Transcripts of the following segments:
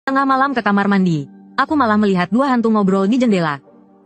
Tengah malam ke kamar mandi, aku malah melihat dua hantu ngobrol di jendela.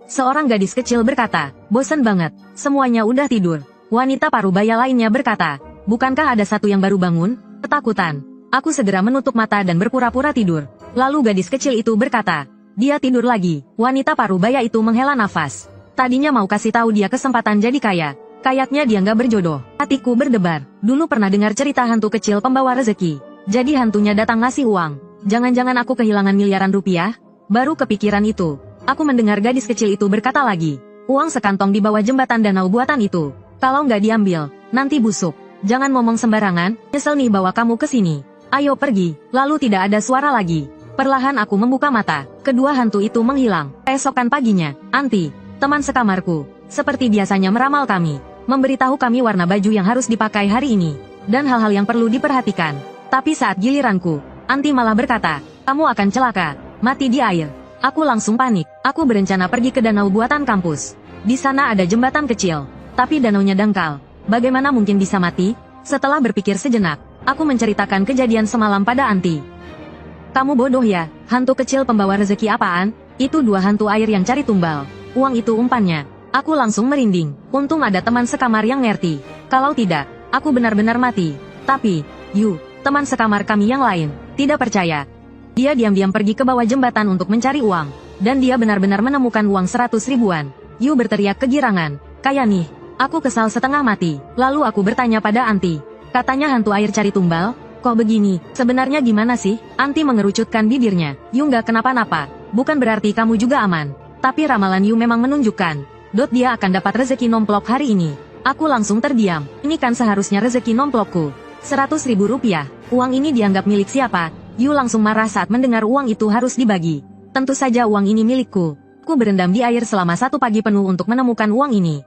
Seorang gadis kecil berkata, bosen banget, semuanya udah tidur. Wanita parubaya lainnya berkata, bukankah ada satu yang baru bangun? Ketakutan. Aku segera menutup mata dan berpura-pura tidur. Lalu gadis kecil itu berkata, dia tidur lagi. Wanita parubaya itu menghela nafas. Tadinya mau kasih tahu dia kesempatan jadi kaya. Kayaknya dia nggak berjodoh. Hatiku berdebar. Dulu pernah dengar cerita hantu kecil pembawa rezeki. Jadi hantunya datang ngasih uang. Jangan-jangan aku kehilangan miliaran rupiah? Baru kepikiran itu. Aku mendengar gadis kecil itu berkata lagi. Uang sekantong di bawah jembatan danau buatan itu. Kalau nggak diambil, nanti busuk. Jangan ngomong sembarangan, nyesel nih bawa kamu ke sini. Ayo pergi. Lalu tidak ada suara lagi. Perlahan aku membuka mata. Kedua hantu itu menghilang. Keesokan paginya, Anti, teman sekamarku, seperti biasanya meramal kami. Memberitahu kami warna baju yang harus dipakai hari ini. Dan hal-hal yang perlu diperhatikan. Tapi saat giliranku, Anti malah berkata, kamu akan celaka, mati di air. Aku langsung panik. Aku berencana pergi ke danau buatan kampus. Di sana ada jembatan kecil, tapi danaunya dangkal. Bagaimana mungkin bisa mati? Setelah berpikir sejenak, aku menceritakan kejadian semalam pada Anti. Kamu bodoh ya, hantu kecil pembawa rezeki apaan? Itu dua hantu air yang cari tumbal. Uang itu umpannya. Aku langsung merinding. Untung ada teman sekamar yang ngerti. Kalau tidak, aku benar-benar mati. Tapi, teman sekamar kami yang lain, tidak percaya. Dia diam-diam pergi ke bawah jembatan untuk mencari uang. Dan dia benar-benar menemukan uang 100 ribuan. Yu berteriak kegirangan. Kayak nih, aku kesal setengah mati. Lalu aku bertanya pada Anti. Katanya hantu air cari tumbal. Kok begini? Sebenarnya gimana sih? Anti mengerucutkan bibirnya. Yu nggak kenapa-napa. Bukan berarti kamu juga aman. Tapi ramalan Yu memang menunjukkan. Dia akan dapat rezeki nomplok hari ini. Aku langsung terdiam. Ini kan seharusnya rezeki nomplokku. 100 ribu rupiah. Uang ini dianggap milik siapa? Yu langsung marah saat mendengar uang itu harus dibagi. Tentu saja uang ini milikku. Ku berendam di air selama 1 pagi penuh untuk menemukan uang ini.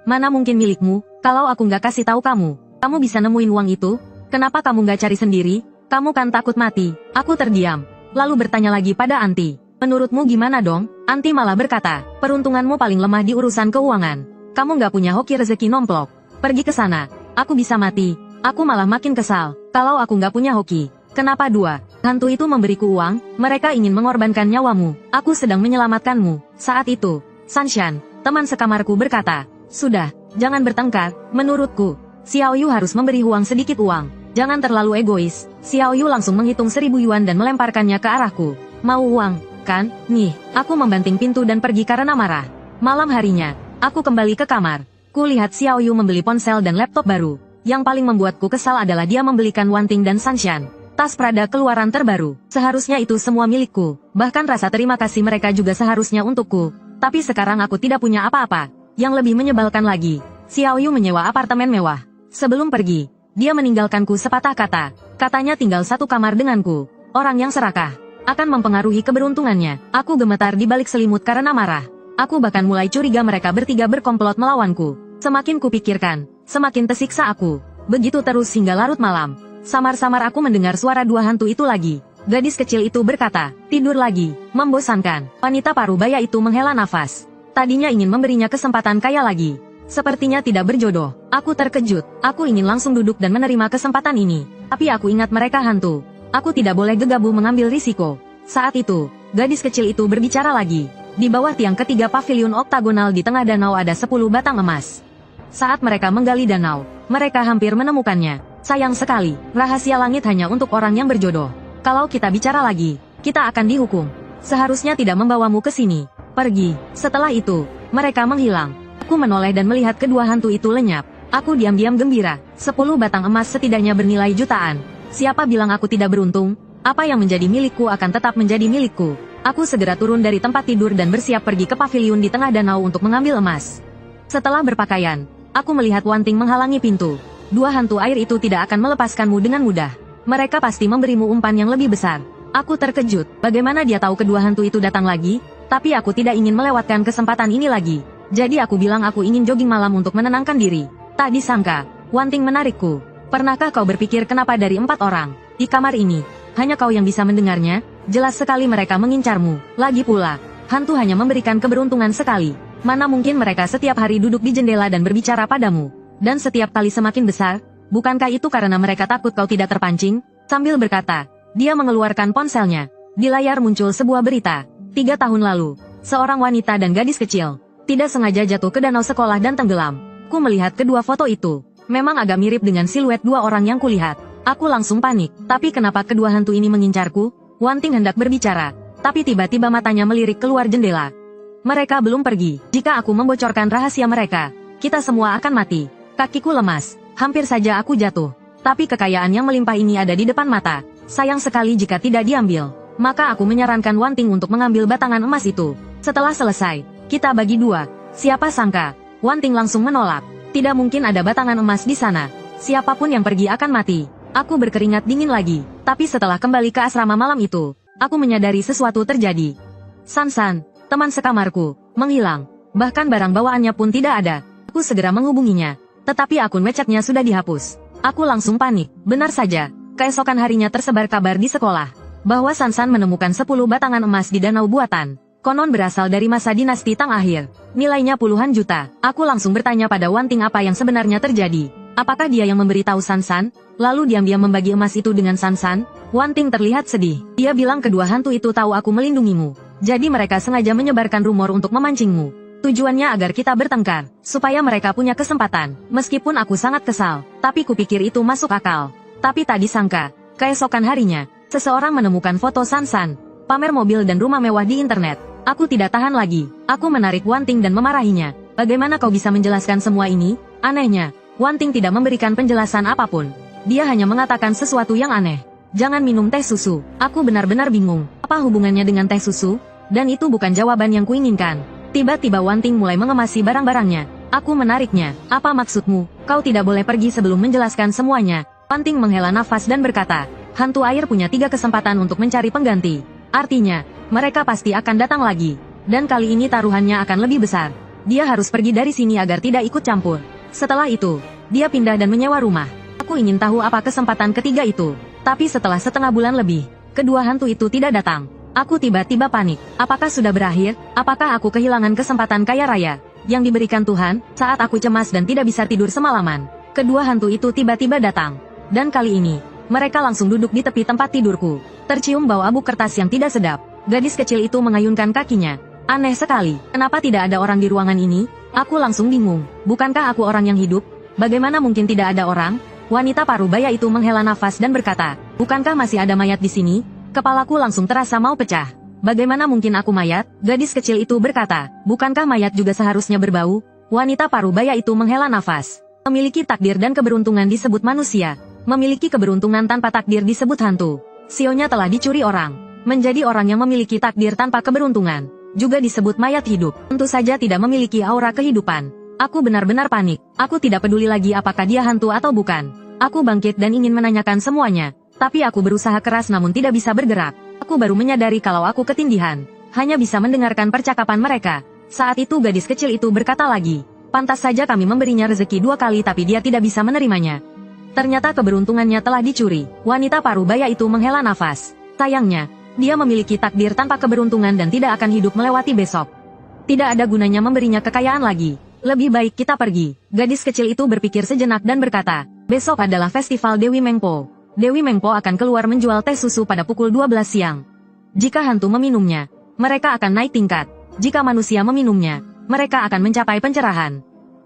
Mana mungkin milikmu? Kalau aku nggak kasih tahu kamu, kamu bisa nemuin uang itu? Kenapa kamu nggak cari sendiri? Kamu kan takut mati. Aku terdiam. Lalu bertanya lagi pada Anti. Menurutmu gimana dong? Anti malah berkata, peruntunganmu paling lemah di urusan keuangan. Kamu nggak punya hoki rezeki nomplok. Pergi ke sana. Aku bisa mati. Aku malah makin kesal. Kalau aku nggak punya hoki, kenapa dua hantu itu memberiku uang? Mereka ingin mengorbankan nyawamu. Aku sedang menyelamatkanmu. Saat itu, Sanshan, teman sekamarku berkata, sudah, jangan bertengkar. Menurutku, Xiao Yu harus memberi Huang sedikit uang. Jangan terlalu egois. Xiao Yu langsung menghitung 1000 yuan dan melemparkannya ke arahku. Mau uang, kan? Nih, aku membanting pintu dan pergi karena marah. Malam harinya, aku kembali ke kamar. Ku lihat Xiao Yu membeli ponsel dan laptop baru. Yang paling membuatku kesal adalah dia membelikan Wanting dan Sanshan. Tas Prada keluaran terbaru. Seharusnya itu semua milikku. Bahkan rasa terima kasih mereka juga seharusnya untukku. Tapi sekarang aku tidak punya apa-apa. Yang lebih menyebalkan lagi, Xiao Yu menyewa apartemen mewah. Sebelum pergi, dia meninggalkanku sepatah kata. Katanya tinggal 1 kamar denganku. Orang yang serakah akan mempengaruhi keberuntungannya. Aku gemetar di balik selimut karena marah. Aku bahkan mulai curiga mereka bertiga berkomplot melawanku. Semakin kupikirkan, semakin tersiksa aku. Begitu terus hingga larut malam. Samar-samar aku mendengar suara dua hantu itu lagi. Gadis kecil itu berkata, tidur lagi, membosankan. Wanita parubaya itu menghela nafas. Tadinya ingin memberinya kesempatan kaya lagi. Sepertinya tidak berjodoh. Aku terkejut. Aku ingin langsung duduk dan menerima kesempatan ini. Tapi aku ingat mereka hantu. Aku tidak boleh gegabah mengambil risiko. Saat itu, gadis kecil itu berbicara lagi. Di bawah tiang ketiga pavilion oktagonal di tengah danau ada 10 batang emas. Saat mereka menggali danau, mereka hampir menemukannya. Sayang sekali, rahasia langit hanya untuk orang yang berjodoh. Kalau kita bicara lagi, kita akan dihukum. Seharusnya tidak membawamu ke sini. Pergi. Setelah itu, mereka menghilang. Aku menoleh dan melihat kedua hantu itu lenyap. Aku diam-diam gembira. 10 batang emas setidaknya bernilai jutaan. Siapa bilang aku tidak beruntung? Apa yang menjadi milikku akan tetap menjadi milikku. Aku segera turun dari tempat tidur dan bersiap pergi ke pavilion di tengah danau untuk mengambil emas. Setelah berpakaian, aku melihat Wanting menghalangi pintu. Dua hantu air itu tidak akan melepaskanmu dengan mudah. Mereka pasti memberimu umpan yang lebih besar. Aku terkejut. Bagaimana dia tahu kedua hantu itu datang lagi? Tapi aku tidak ingin melewatkan kesempatan ini lagi. Jadi aku bilang aku ingin jogging malam untuk menenangkan diri. Tak disangka, Wanting menarikku. Pernahkah kau berpikir kenapa dari 4 orang di kamar ini, hanya kau yang bisa mendengarnya? Jelas sekali mereka mengincarmu. Lagi pula, hantu hanya memberikan keberuntungan sekali. Mana mungkin mereka setiap hari duduk di jendela dan berbicara padamu. Dan setiap kali semakin besar, bukankah itu karena mereka takut kau tidak terpancing? Sambil berkata, dia mengeluarkan ponselnya. Di layar muncul sebuah berita. 3 tahun lalu, seorang wanita dan gadis kecil tidak sengaja jatuh ke danau sekolah dan tenggelam. Ku melihat kedua foto itu. Memang agak mirip dengan siluet dua orang yang kulihat. Aku langsung panik. Tapi kenapa kedua hantu ini mengincarku? Wanting hendak berbicara, tapi tiba-tiba matanya melirik keluar jendela. Mereka belum pergi. Jika aku membocorkan rahasia mereka, kita semua akan mati. Kakiku lemas. Hampir saja aku jatuh. Tapi kekayaan yang melimpah ini ada di depan mata. Sayang sekali jika tidak diambil. Maka aku menyarankan Wanting untuk mengambil batangan emas itu. Setelah selesai, kita bagi dua. Siapa sangka, Wanting langsung menolak. Tidak mungkin ada batangan emas di sana. Siapapun yang pergi akan mati. Aku berkeringat dingin lagi. Tapi setelah kembali ke asrama malam itu, aku menyadari sesuatu terjadi. Sansan, teman sekamarku, menghilang. Bahkan barang bawaannya pun tidak ada. Aku segera menghubunginya. Tetapi akun WeChat-nya sudah dihapus. Aku langsung panik. Benar saja, keesokan harinya tersebar kabar di sekolah bahwa Sansan menemukan 10 batangan emas di danau buatan. Konon berasal dari masa dinasti Tang akhir. Nilainya puluhan juta. Aku langsung bertanya pada Wanting apa yang sebenarnya terjadi. Apakah dia yang memberitahu Sansan, lalu diam-diam membagi emas itu dengan Sansan? Wanting terlihat sedih. Dia bilang kedua hantu itu tahu aku melindungimu. Jadi mereka sengaja menyebarkan rumor untuk memancingmu. Tujuannya agar kita bertengkar, supaya mereka punya kesempatan. Meskipun aku sangat kesal, tapi kupikir itu masuk akal. Tapi tak disangka, keesokan harinya, seseorang menemukan foto Sansan, pamer mobil dan rumah mewah di internet. Aku tidak tahan lagi. Aku menarik Wanting dan memarahinya. Bagaimana kau bisa menjelaskan semua ini? Anehnya, Wanting tidak memberikan penjelasan apapun. Dia hanya mengatakan sesuatu yang aneh. Jangan minum teh susu. Aku benar-benar bingung. Apa hubungannya dengan teh susu? Dan itu bukan jawaban yang kuinginkan. Tiba-tiba Wanting mulai mengemasi barang-barangnya. Aku menariknya. Apa maksudmu? Kau tidak boleh pergi sebelum menjelaskan semuanya. Wanting menghela nafas dan berkata, hantu air punya 3 kesempatan untuk mencari pengganti. Artinya, mereka pasti akan datang lagi. Dan kali ini taruhannya akan lebih besar. Dia harus pergi dari sini agar tidak ikut campur. Setelah itu, dia pindah dan menyewa rumah. Aku ingin tahu apa kesempatan ketiga itu. Tapi setelah setengah bulan lebih, kedua hantu itu tidak datang. Aku tiba-tiba panik. Apakah sudah berakhir? Apakah aku kehilangan kesempatan kaya raya yang diberikan Tuhan? Saat aku cemas dan tidak bisa tidur semalaman, kedua hantu itu tiba-tiba datang. Dan kali ini, mereka langsung duduk di tepi tempat tidurku. Tercium bau abu kertas yang tidak sedap. Gadis kecil itu mengayunkan kakinya. Aneh sekali. Kenapa tidak ada orang di ruangan ini? Aku langsung bingung. Bukankah aku orang yang hidup? Bagaimana mungkin tidak ada orang? Wanita parubaya itu menghela nafas dan berkata, bukankah masih ada mayat di sini? Kepalaku langsung terasa mau pecah. Bagaimana mungkin aku mayat? Gadis kecil itu berkata, bukankah mayat juga seharusnya berbau? Wanita parubaya itu menghela nafas. Memiliki takdir dan keberuntungan disebut manusia. Memiliki keberuntungan tanpa takdir disebut hantu. Sionya telah dicuri orang. Menjadi orang yang memiliki takdir tanpa keberuntungan juga disebut mayat hidup. Tentu saja tidak memiliki aura kehidupan. Aku benar-benar panik. Aku tidak peduli lagi apakah dia hantu atau bukan. Aku bangkit dan ingin menanyakan semuanya. Tapi aku berusaha keras namun tidak bisa bergerak. Aku baru menyadari kalau aku ketindihan. Hanya bisa mendengarkan percakapan mereka. Saat itu gadis kecil itu berkata lagi, pantas saja kami memberinya rezeki 2 kali tapi dia tidak bisa menerimanya. Ternyata keberuntungannya telah dicuri. Wanita parubaya itu menghela nafas. Sayangnya, dia memiliki takdir tanpa keberuntungan dan tidak akan hidup melewati besok. Tidak ada gunanya memberinya kekayaan lagi. Lebih baik kita pergi. Gadis kecil itu berpikir sejenak dan berkata, besok adalah festival Dewi Mengpo. Dewi Mengpo akan keluar menjual teh susu pada pukul 12 siang. Jika hantu meminumnya, mereka akan naik tingkat. Jika manusia meminumnya, mereka akan mencapai pencerahan.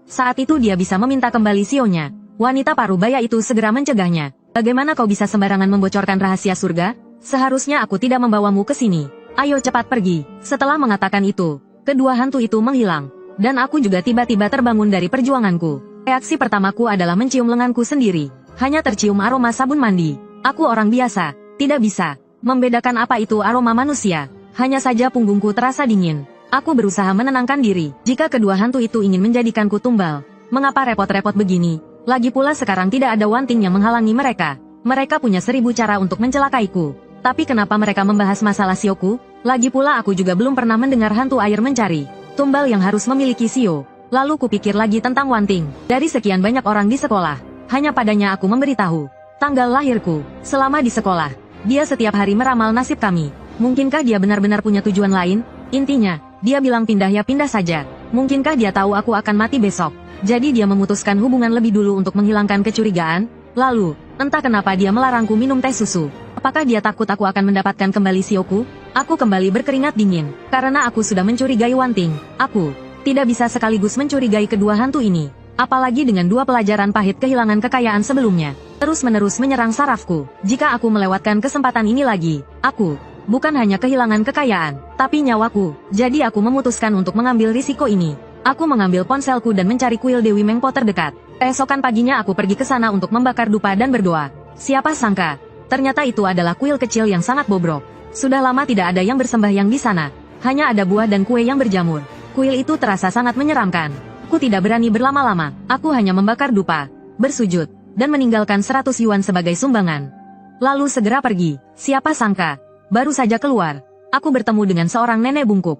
Saat itu dia bisa meminta kembali sionya. Wanita parubaya itu segera mencegahnya. Bagaimana kau bisa sembarangan membocorkan rahasia surga? Seharusnya aku tidak membawamu ke sini. Ayo cepat pergi. Setelah mengatakan itu, kedua hantu itu menghilang. Dan aku juga tiba-tiba terbangun dari perjuanganku. Reaksi pertamaku adalah mencium lenganku sendiri. Hanya tercium aroma sabun mandi. Aku orang biasa, tidak bisa membedakan apa itu aroma manusia. Hanya saja punggungku terasa dingin. Aku berusaha menenangkan diri. Jika kedua hantu itu ingin menjadikanku tumbal, mengapa repot-repot begini? Lagi pula sekarang tidak ada Wanting yang menghalangi mereka. Mereka punya 1000 cara untuk mencelakaiku. Tapi kenapa mereka membahas masalah sioku? Lagi pula aku juga belum pernah mendengar hantu air mencari tumbal yang harus memiliki sio. Lalu kupikir lagi tentang Wanting. Dari sekian banyak orang di sekolah, hanya padanya aku memberitahu tanggal lahirku. Selama di sekolah, dia setiap hari meramal nasib kami. Mungkinkah dia benar-benar punya tujuan lain? Intinya, dia bilang pindah ya pindah saja. Mungkinkah dia tahu aku akan mati besok? Jadi dia memutuskan hubungan lebih dulu untuk menghilangkan kecurigaan. Lalu, Entah kenapa dia melarangku minum teh susu. Apakah dia takut aku akan mendapatkan kembali sioku? Aku kembali berkeringat dingin, karena aku sudah mencurigai Wanting. Aku tidak bisa sekaligus mencurigai kedua hantu ini. Apalagi dengan dua pelajaran pahit kehilangan kekayaan sebelumnya. Terus-menerus menyerang sarafku. Jika aku melewatkan kesempatan ini lagi, aku bukan hanya kehilangan kekayaan, tapi nyawaku. Jadi aku memutuskan untuk mengambil risiko ini. Aku mengambil ponselku dan mencari kuil Dewi Mengpo terdekat. Keesokan paginya aku pergi ke sana untuk membakar dupa dan berdoa. Siapa sangka, ternyata itu adalah kuil kecil yang sangat bobrok. Sudah lama tidak ada yang bersembahyang di sana. Hanya ada buah dan kue yang berjamur. Kuil itu terasa sangat menyeramkan. Aku tidak berani berlama-lama. Aku hanya membakar dupa, bersujud, dan meninggalkan 100 yuan sebagai sumbangan. Lalu segera pergi. Siapa sangka, baru saja keluar, aku bertemu dengan seorang nenek bungkuk.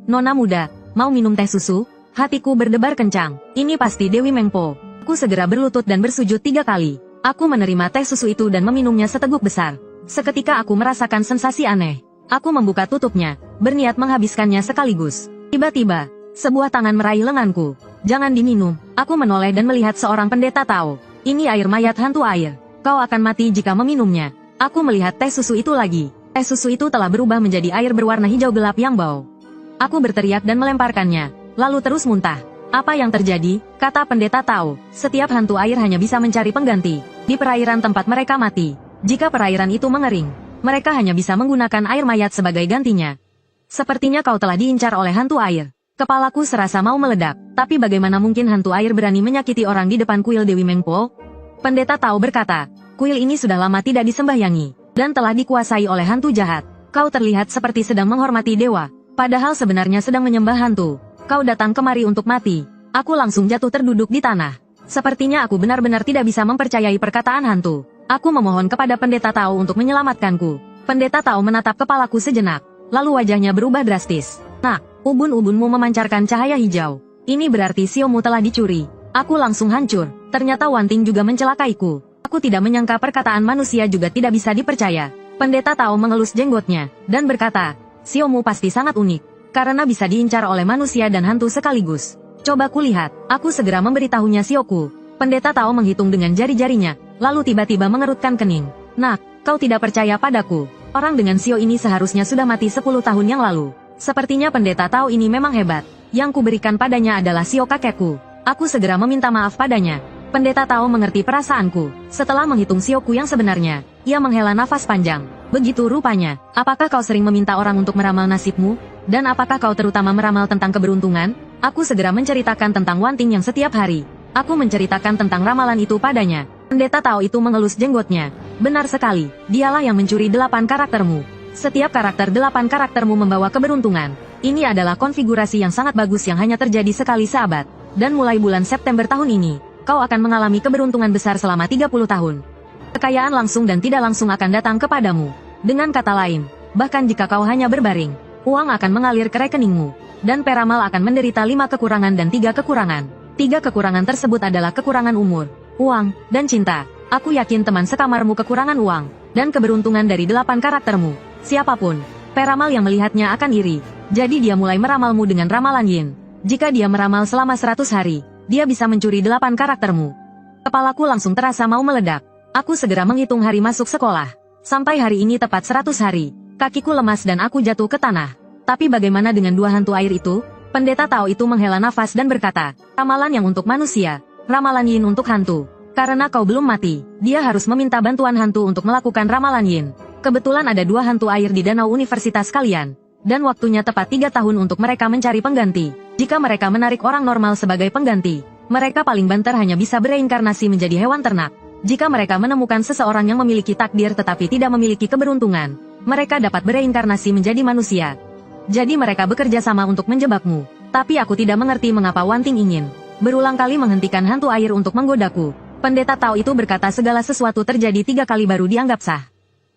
Nona muda, mau minum teh susu? Hatiku berdebar kencang. Ini pasti Dewi Mengpo. Aku segera berlutut dan bersujud 3 kali. Aku menerima teh susu itu dan meminumnya seteguk besar. Seketika aku merasakan sensasi aneh. Aku membuka tutupnya, berniat menghabiskannya sekaligus. Tiba-tiba, sebuah tangan meraih lenganku. Jangan diminum. Aku menoleh dan melihat seorang pendeta Tao. Ini air mayat hantu air. Kau akan mati jika meminumnya. Aku melihat teh susu itu lagi. Teh susu itu telah berubah menjadi air berwarna hijau gelap yang bau. Aku berteriak dan melemparkannya, lalu terus muntah. Apa yang terjadi? Kata pendeta Tao. Setiap hantu air hanya bisa mencari pengganti di perairan tempat mereka mati. Jika perairan itu mengering, mereka hanya bisa menggunakan air mayat sebagai gantinya. Sepertinya kau telah diincar oleh hantu air. Kepalaku serasa mau meledak. Tapi bagaimana mungkin hantu air berani menyakiti orang di depan kuil Dewi Mengpo? Pendeta Tao berkata, kuil ini sudah lama tidak disembahyangi dan telah dikuasai oleh hantu jahat. Kau terlihat seperti sedang menghormati dewa, padahal sebenarnya sedang menyembah hantu. Kau datang kemari untuk mati. Aku langsung jatuh terduduk di tanah. Sepertinya aku benar-benar tidak bisa mempercayai perkataan hantu. Aku memohon kepada pendeta Tao untuk menyelamatkanku. Pendeta Tao menatap kepalaku sejenak, lalu wajahnya berubah drastis. Nak, ubun-ubunmu memancarkan cahaya hijau. Ini berarti siomu telah dicuri. Aku langsung hancur. Ternyata Wanting juga mencelakaiku. Aku tidak menyangka perkataan manusia juga tidak bisa dipercaya. Pendeta Tao mengelus jenggotnya dan berkata, siomu pasti sangat unik. Karena bisa diincar oleh manusia dan hantu sekaligus. Coba kulihat. Aku segera memberitahunya sioku. Pendeta Tao menghitung dengan jari-jarinya, lalu tiba-tiba mengerutkan kening. Nak, kau tidak percaya padaku. Orang dengan sio ini seharusnya sudah mati 10 tahun yang lalu. Sepertinya pendeta Tao ini memang hebat. Yang kuberikan padanya adalah sio kakekku. Aku segera meminta maaf padanya. Pendeta Tao mengerti perasaanku. Setelah menghitung sioku yang sebenarnya, ia menghela nafas panjang. Begitu rupanya. Apakah kau sering meminta orang untuk meramal nasibmu? Dan apakah kau terutama meramal tentang keberuntungan? Aku segera menceritakan tentang Wanting yang setiap hari. Aku menceritakan tentang ramalan itu padanya. Pendeta Tao itu mengelus jenggotnya. Benar sekali, dialah yang mencuri 8 karaktermu. Setiap karakter 8 karaktermu membawa keberuntungan. Ini adalah konfigurasi yang sangat bagus yang hanya terjadi sekali seabad. Dan mulai bulan September tahun ini, kau akan mengalami keberuntungan besar selama 30 tahun. Kekayaan langsung dan tidak langsung akan datang kepadamu. Dengan kata lain, bahkan jika kau hanya berbaring, uang akan mengalir ke rekeningmu. Dan peramal akan menderita 5 kekurangan dan 3 kekurangan. 3 kekurangan tersebut adalah kekurangan umur, uang, dan cinta. Aku yakin teman sekamarmu kekurangan uang, dan keberuntungan dari 8 karaktermu. Siapapun, peramal yang melihatnya akan iri. Jadi dia mulai meramalmu dengan ramalan Yin. Jika dia meramal selama 100 hari, dia bisa mencuri 8 karaktermu. Kepalaku langsung terasa mau meledak. Aku segera menghitung hari masuk sekolah. Sampai hari ini tepat 100 hari. Kakiku lemas dan aku jatuh ke tanah. Tapi bagaimana dengan 2 hantu air itu? Pendeta Tao itu menghela nafas dan berkata, ramalan yang untuk manusia, ramalan Yin untuk hantu. Karena kau belum mati, dia harus meminta bantuan hantu untuk melakukan ramalan Yin. Kebetulan ada 2 hantu air di danau universitas kalian. Dan waktunya tepat 3 tahun untuk mereka mencari pengganti. Jika mereka menarik orang normal sebagai pengganti, mereka paling banter hanya bisa bereinkarnasi menjadi hewan ternak. Jika mereka menemukan seseorang yang memiliki takdir tetapi tidak memiliki keberuntungan, mereka dapat bereinkarnasi menjadi manusia. Jadi mereka bekerja sama untuk menjebakmu. Tapi aku tidak mengerti mengapa Wanting ingin berulang kali menghentikan hantu air untuk menggodaku. Pendeta Tao itu berkata segala sesuatu terjadi 3 kali baru dianggap sah.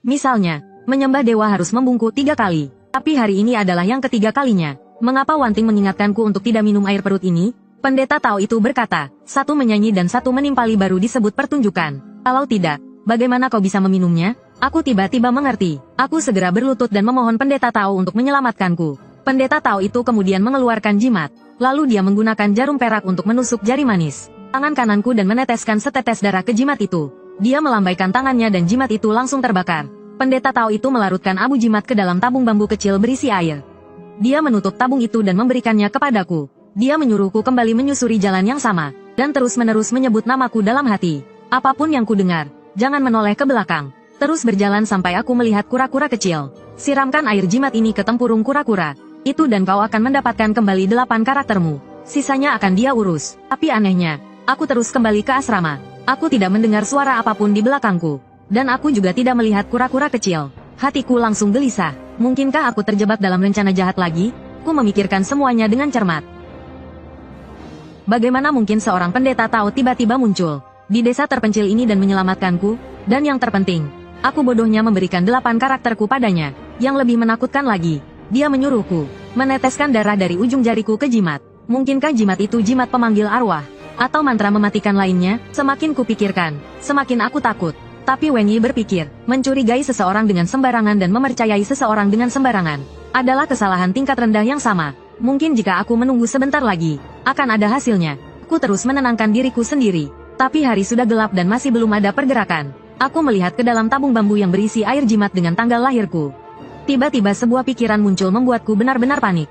Misalnya, menyembah dewa harus membungkuk 3 kali. Tapi hari ini adalah yang ketiga kalinya. Mengapa Wanting mengingatkanku untuk tidak minum air perut ini? Pendeta Tao itu berkata, 1 menyanyi dan 1 menimpali baru disebut pertunjukan. Kalau tidak, bagaimana kau bisa meminumnya? Aku tiba-tiba mengerti. Aku segera berlutut dan memohon pendeta Tao untuk menyelamatkanku. Pendeta Tao itu kemudian mengeluarkan jimat. Lalu dia menggunakan jarum perak untuk menusuk jari manis tangan kananku dan meneteskan setetes darah ke jimat itu. Dia melambaikan tangannya dan jimat itu langsung terbakar. Pendeta Tao itu melarutkan abu jimat ke dalam tabung bambu kecil berisi air. Dia menutup tabung itu dan memberikannya kepadaku. Dia menyuruhku kembali menyusuri jalan yang sama, dan terus-menerus menyebut namaku dalam hati. Apapun yang ku dengar, jangan menoleh ke belakang. Terus berjalan sampai aku melihat kura-kura kecil. Siramkan air jimat ini ke tempurung kura-kura itu dan kau akan mendapatkan kembali 8 karaktermu. Sisanya akan dia urus. Tapi anehnya, aku terus kembali ke asrama. Aku tidak mendengar suara apapun di belakangku. Dan aku juga tidak melihat kura-kura kecil. Hatiku langsung gelisah. Mungkinkah aku terjebak dalam rencana jahat lagi? Ku memikirkan semuanya dengan cermat. Bagaimana mungkin seorang pendeta Tao tiba-tiba muncul di desa terpencil ini dan menyelamatkanku? Dan yang terpenting, aku bodohnya memberikan 8 karakterku padanya. Yang lebih menakutkan lagi, dia menyuruhku meneteskan darah dari ujung jariku ke jimat. Mungkinkah jimat itu jimat pemanggil arwah? Atau mantra mematikan lainnya? Semakin kupikirkan, semakin aku takut. Tapi Wang Yi berpikir, mencurigai seseorang dengan sembarangan dan mempercayai seseorang dengan sembarangan adalah kesalahan tingkat rendah yang sama. Mungkin jika aku menunggu sebentar lagi, akan ada hasilnya. Aku terus menenangkan diriku sendiri. Tapi hari sudah gelap dan masih belum ada pergerakan. Aku melihat ke dalam tabung bambu yang berisi air jimat dengan tanggal lahirku. Tiba-tiba sebuah pikiran muncul membuatku benar-benar panik.